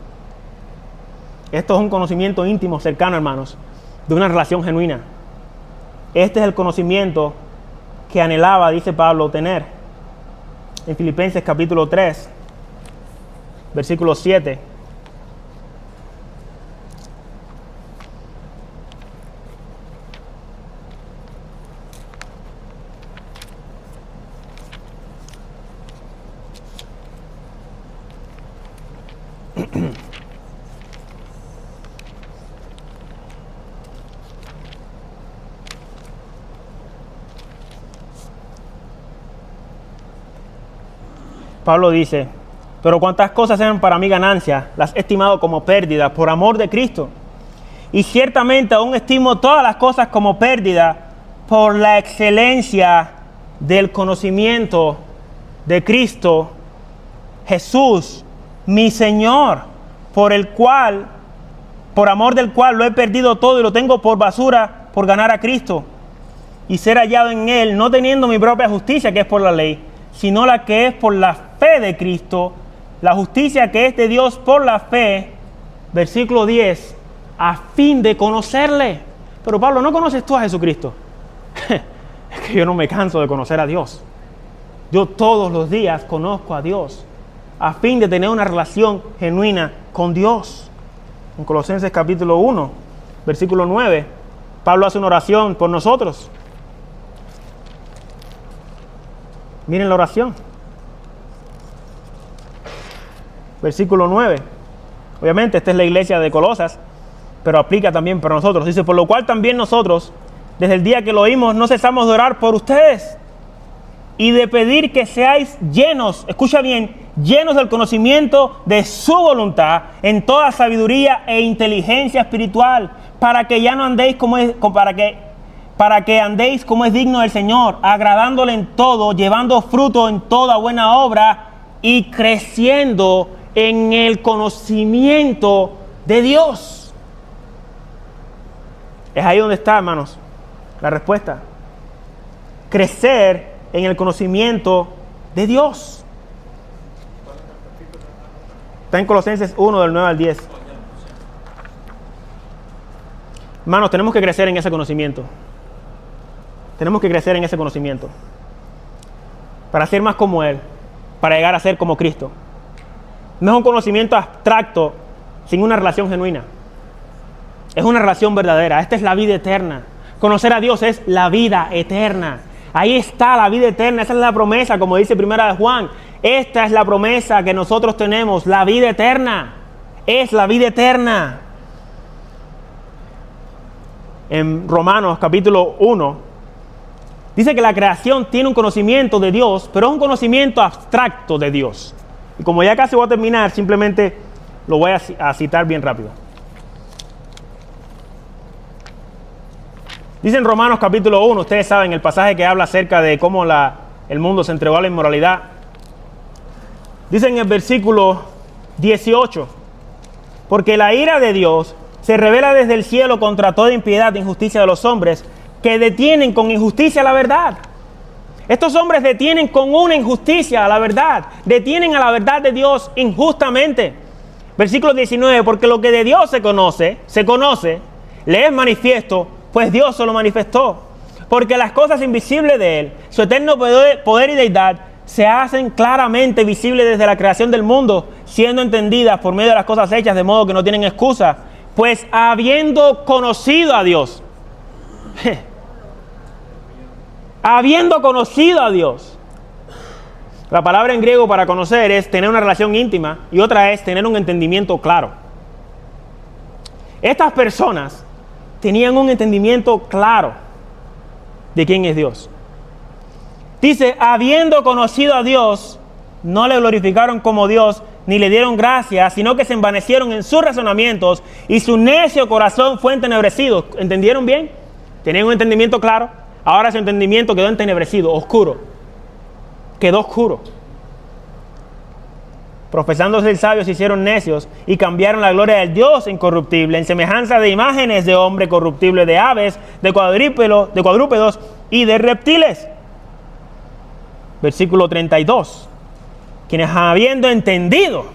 Esto es un conocimiento íntimo, cercano, hermanos, de una relación genuina. Este es el conocimiento que anhelaba, dice Pablo, tener. En Filipenses capítulo 3, versículo 7. Pablo dice: pero cuantas cosas eran para mí ganancia, las he estimado como pérdida por amor de Cristo. Y ciertamente aún estimo todas las cosas como pérdida por la excelencia del conocimiento de Cristo Jesús, mi Señor, por amor del cual lo he perdido todo y lo tengo por basura por ganar a Cristo y ser hallado en Él, no teniendo mi propia justicia, que es por la ley, sino la que es por la fe de Cristo, la justicia que es de Dios por la fe. Versículo 10, a fin de conocerle. Pero Pablo, ¿no conoces tú a Jesucristo? Es que yo no me canso de conocer a Dios. Yo todos los días conozco a Dios, a fin de tener una relación genuina con Dios. En Colosenses capítulo 1, versículo 9, Pablo hace una oración por nosotros. Miren la oración. Versículo 9. Obviamente esta es la iglesia de Colosas, pero aplica también para nosotros. Dice: por lo cual también nosotros, desde el día que lo oímos, no cesamos de orar por ustedes y de pedir que seáis llenos, escucha bien, llenos del conocimiento de su voluntad en toda sabiduría e inteligencia espiritual, para que ya no andéis para que andéis como es digno del Señor, agradándole en todo, llevando fruto en toda buena obra y creciendo en el conocimiento de Dios. Es ahí donde está, hermanos, la respuesta. Crecer en el conocimiento de Dios. Está en Colosenses 1, del 9 al 10. Hermanos, tenemos que crecer en ese conocimiento. Tenemos que crecer en ese conocimiento para ser más como Él, para llegar a ser como Cristo. No es un conocimiento abstracto sin una relación genuina. Es una relación verdadera. Esta es la vida eterna. Conocer a Dios es la vida eterna. Ahí está la vida eterna. Esa es la promesa, como dice Primera de Juan. Esta es la promesa que nosotros tenemos, la vida eterna. Es la vida eterna. En Romanos capítulo 1, Dice que la creación tiene un conocimiento de Dios, pero es un conocimiento abstracto de Dios. Y como ya casi voy a terminar, simplemente lo voy a citar bien rápido. Dice en Romanos capítulo 1, ustedes saben el pasaje que habla acerca de cómo el mundo se entregó a la inmoralidad. Dice en el versículo 18, porque la ira de Dios se revela desde el cielo contra toda impiedad e injusticia de los hombres que detienen con injusticia la verdad. Estos hombres detienen con una injusticia a la verdad, detienen a la verdad de Dios injustamente. Versículo 19, porque lo que de Dios se conoce, le es manifiesto, pues Dios se lo manifestó. Porque las cosas invisibles de Él, su eterno poder y deidad, se hacen claramente visibles desde la creación del mundo, siendo entendidas por medio de las cosas hechas, de modo que no tienen excusa. Pues habiendo conocido a Dios, habiendo conocido a Dios. La palabra en griego para conocer es tener una relación íntima y otra es tener un entendimiento claro. Estas personas tenían un entendimiento claro de quién es Dios. Dice, habiendo conocido a Dios, no le glorificaron como Dios, ni le dieron gracias, sino que se envanecieron en sus razonamientos y su necio corazón fue entenebrecido. ¿Entendieron bien? Tenían un entendimiento claro. Ahora su entendimiento quedó entenebrecido, oscuro. Quedó oscuro. Profesándose el sabio se hicieron necios y cambiaron la gloria del Dios incorruptible en semejanza de imágenes de hombre corruptible, de aves, de cuadrúpedos y de reptiles. Versículo 32. Quienes habiendo entendido,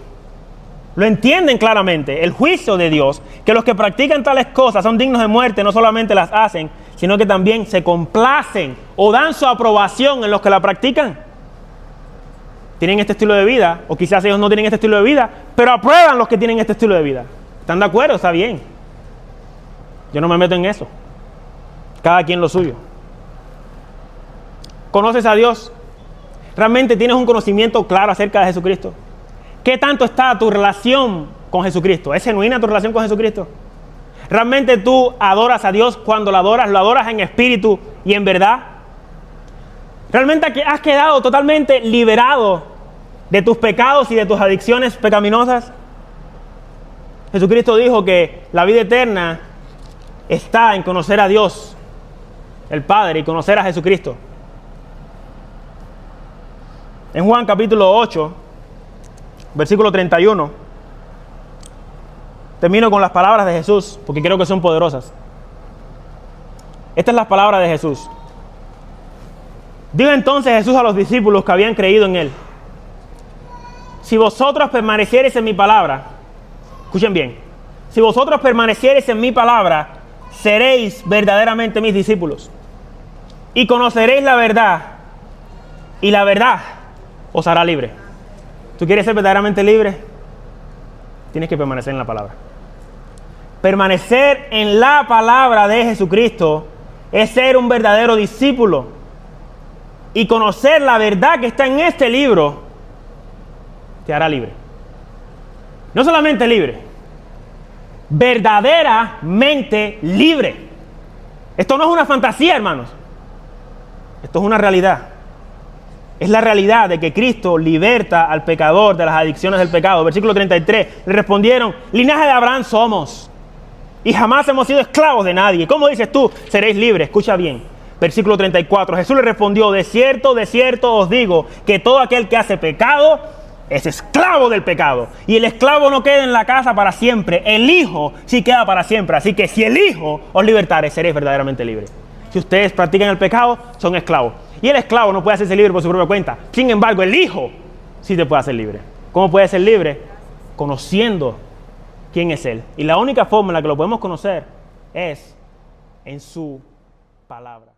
lo entienden claramente, el juicio de Dios, que los que practican tales cosas son dignos de muerte, no solamente las hacen, sino que también se complacen o dan su aprobación en los que la practican. Tienen este estilo de vida, o quizás ellos no tienen este estilo de vida, pero aprueban los que tienen este estilo de vida. ¿Están de acuerdo? Está bien. Yo no me meto en eso. Cada quien lo suyo. ¿Conoces a Dios? ¿Realmente tienes un conocimiento claro acerca de Jesucristo? ¿Qué tanto está tu relación con Jesucristo? ¿Es genuina tu relación con Jesucristo? ¿Realmente tú adoras a Dios cuando lo adoras en espíritu y en verdad? ¿Realmente has quedado totalmente liberado de tus pecados y de tus adicciones pecaminosas? Jesucristo dijo que la vida eterna está en conocer a Dios, el Padre, y conocer a Jesucristo. En Juan capítulo 8, versículo 31, termino con las palabras de Jesús, porque creo que son poderosas. Estas son las palabras de Jesús. Dijo entonces Jesús a los discípulos que habían creído en Él: si vosotros permaneciereis en mi palabra, escuchen bien, si vosotros permaneciereis en mi palabra, seréis verdaderamente mis discípulos, y conoceréis la verdad, y la verdad os hará libre. ¿Tú quieres ser verdaderamente libre? Tienes que permanecer en la palabra. Permanecer en la palabra de Jesucristo es ser un verdadero discípulo. Y conocer la verdad que está en este libro te hará libre. No solamente libre, verdaderamente libre. Esto no es una fantasía, hermanos. Esto es una realidad. Es la realidad de que Cristo liberta al pecador de las adicciones del pecado. Versículo 33, le respondieron: linaje de Abraham somos, y jamás hemos sido esclavos de nadie. ¿Cómo dices tú, seréis libres? Escucha bien. Versículo 34, Jesús le respondió: de cierto os digo, que todo aquel que hace pecado es esclavo del pecado. Y el esclavo no queda en la casa para siempre, el Hijo sí queda para siempre. Así que si el Hijo os libertare, seréis verdaderamente libres. Si ustedes practican el pecado, son esclavos. Y el esclavo no puede hacerse libre por su propia cuenta. Sin embargo, el Hijo sí te puede hacer libre. ¿Cómo puede ser libre? Conociendo quién es Él. Y la única forma en la que lo podemos conocer es en su palabra.